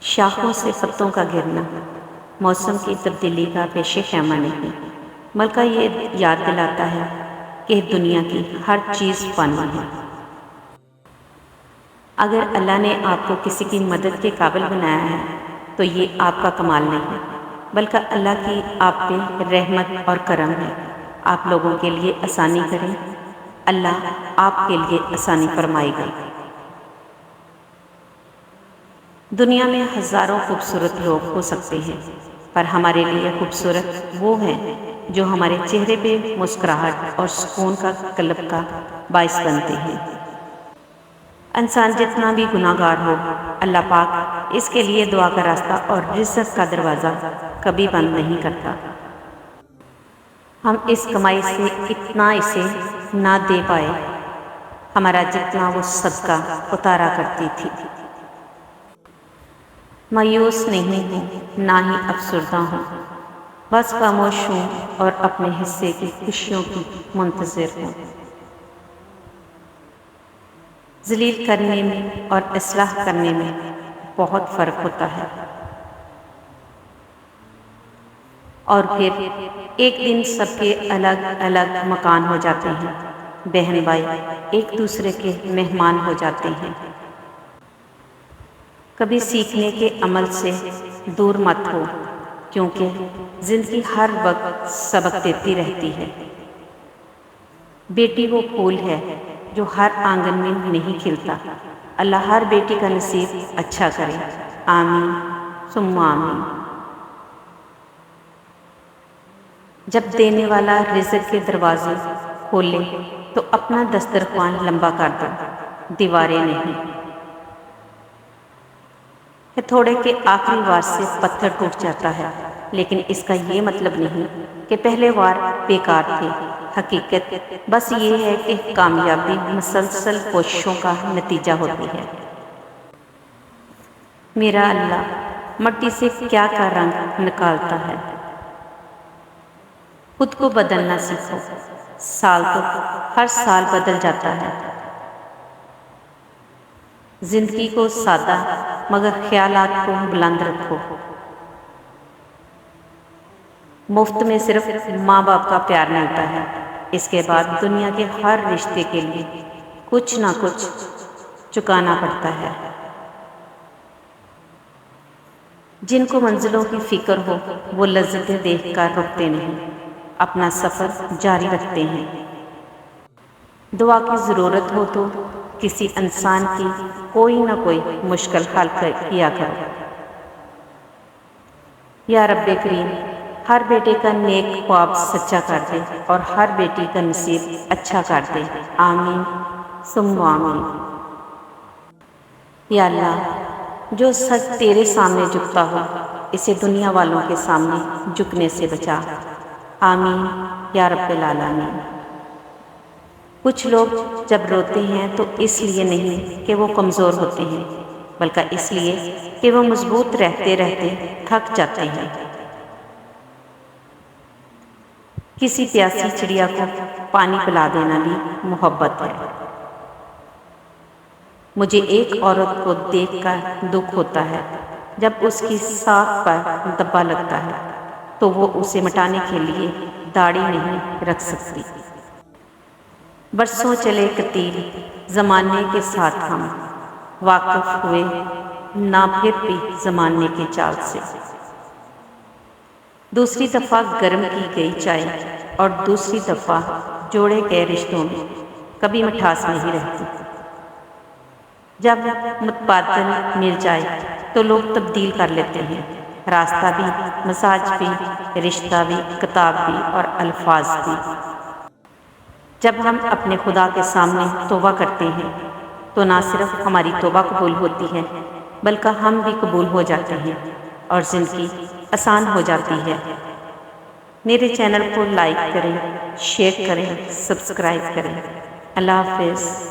شاخوں سے پتوں کا گرنا موسم کی تبدیلی کا پیش خیمہ نہیں، بلکہ یہ یاد دلاتا ہے کہ دنیا کی ہر چیز فانی ہے۔ اگر اللہ نے آپ کو کسی کی مدد کے قابل بنایا ہے تو یہ آپ کا کمال نہیں، بلکہ اللہ کی آپ پہ رحمت اور کرم ہے۔ آپ لوگوں کے لیے آسانی کریں، اللہ آپ کے لیے آسانی فرمائے گا۔ دنیا میں ہزاروں خوبصورت لوگ ہو سکتے ہیں، پر ہمارے لیے خوبصورت وہ ہیں جو ہمارے چہرے پہ مسکراہٹ اور سکون کا قلب کا باعث بنتے ہیں۔ انسان جتنا بھی گناہ گار ہو، اللہ پاک اس کے لیے دعا کا راستہ اور رزق کا دروازہ کبھی بند نہیں کرتا۔ ہم اس کمائی سے اتنا اسے نہ دے پائے ہمارا جتنا وہ صدقہ اتارا کرتی تھی۔ مایوس نہیں ہوں، نہ ہی افسردہ ہوں، بس خاموش ہوں اور اپنے حصے کی خوشیوں کی منتظر ہوں۔ ذلیل کرنے میں اور اصلاح کرنے میں بہت فرق ہوتا ہے۔ اور پھر ایک دن سب کے الگ الگ مکان ہو جاتے ہیں، بہن بھائی ایک دوسرے کے مہمان ہو جاتے ہیں۔ کبھی سیکھنے کے عمل سے دور مت ہو، کیونکہ زندگی ہر وقت سبق دیتی رہتی ہے۔ بیٹی وہ پھول ہے جو ہر آنگن میں نہیں کھلتا۔ اللہ ہر بیٹی کا نصیب اچھا کرے، آمین ثم آمین۔ جب دینے والا رزق کے دروازے کھولے تو اپنا دسترخوان لمبا کر دو، دیواریں نہیں۔ ہتھوڑے کے آخری وار سے پتھر ٹوٹ جاتا ہے، لیکن اس کا یہ مطلب نہیں کہ پہلے وار بیکار تھے۔ حقیقت بس یہ ہے کہ کامیابی مسلسل کوششوں کا نتیجہ ہوتی ہے۔ میرا اللہ مٹی سے کیا کیا رنگ نکالتا ہے۔ خود کو بدلنا سیکھو، سال تو ہر سال بدل جاتا ہے۔ زندگی کو سادہ مگر خیالات کو بلند رکھو۔ مفت میں صرف ماں باپ کا پیار ملتا ہے، اس کے بعد دنیا کے ہر رشتے کے لیے کچھ نہ کچھ چکانا پڑتا ہے۔ جن کو منزلوں کی فکر ہو وہ لذتیں دیکھ کر رکتے نہیں، اپنا سفر جاری رکھتے ہیں۔ دعا کی ضرورت ہو تو کسی انسان کی کوئی نہ کوئی مشکل حل کیا کرو۔ یا رب کریم ہر بیٹے کا نیک خواب سچا کر دے اور ہر بیٹی کا نصیب اچھا کر دے، آمین ثم آمین۔ یا اللہ جو سچ تیرے سامنے جھکتا ہو اسے دنیا والوں کے سامنے جھکنے سے بچا، آمین یا رب العالمین۔ کچھ لوگ جب روتے ہیں تو اس لیے نہیں کہ وہ کمزور ہوتے ہیں، بلکہ اس لیے کہ وہ مضبوط رہتے رہتے تھک جاتے ہیں۔ کسی پیاسی چڑیا کو پانی پلا دینا بھی محبت ہے۔ مجھے ایک عورت کو دیکھ کر دکھ ہوتا ہے، جب اس کی ساکھ پر دبا لگتا ہے تو وہ اسے مٹانے کے لیے داڑھی نہیں رکھ سکتی۔ برسوں چلے قتیل زمانے کے ساتھ ہم، واقف ہوئے نہ پھر بھی زمانے کے چال سے۔ دوسری دفعہ گرم کی گئی چائے اور دوسری دفعہ جوڑے گئے رشتوں میں کبھی مٹھاس نہیں رہتی۔ جب متبادل مل جائے تو لوگ تبدیل کر لیتے ہیں، راستہ بھی، مزاج بھی، رشتہ بھی، کتاب بھی اور الفاظ بھی۔ جب ہم اپنے خدا کے سامنے توبہ کرتے ہیں تو نہ صرف ہماری توبہ قبول ہوتی ہے بلکہ ہم بھی قبول ہو جاتے ہیں اور زندگی آسان ہو جاتی ہے۔ میرے چینل کو لائک کریں، شیئر کریں، سبسکرائب کریں۔ اللہ حافظ۔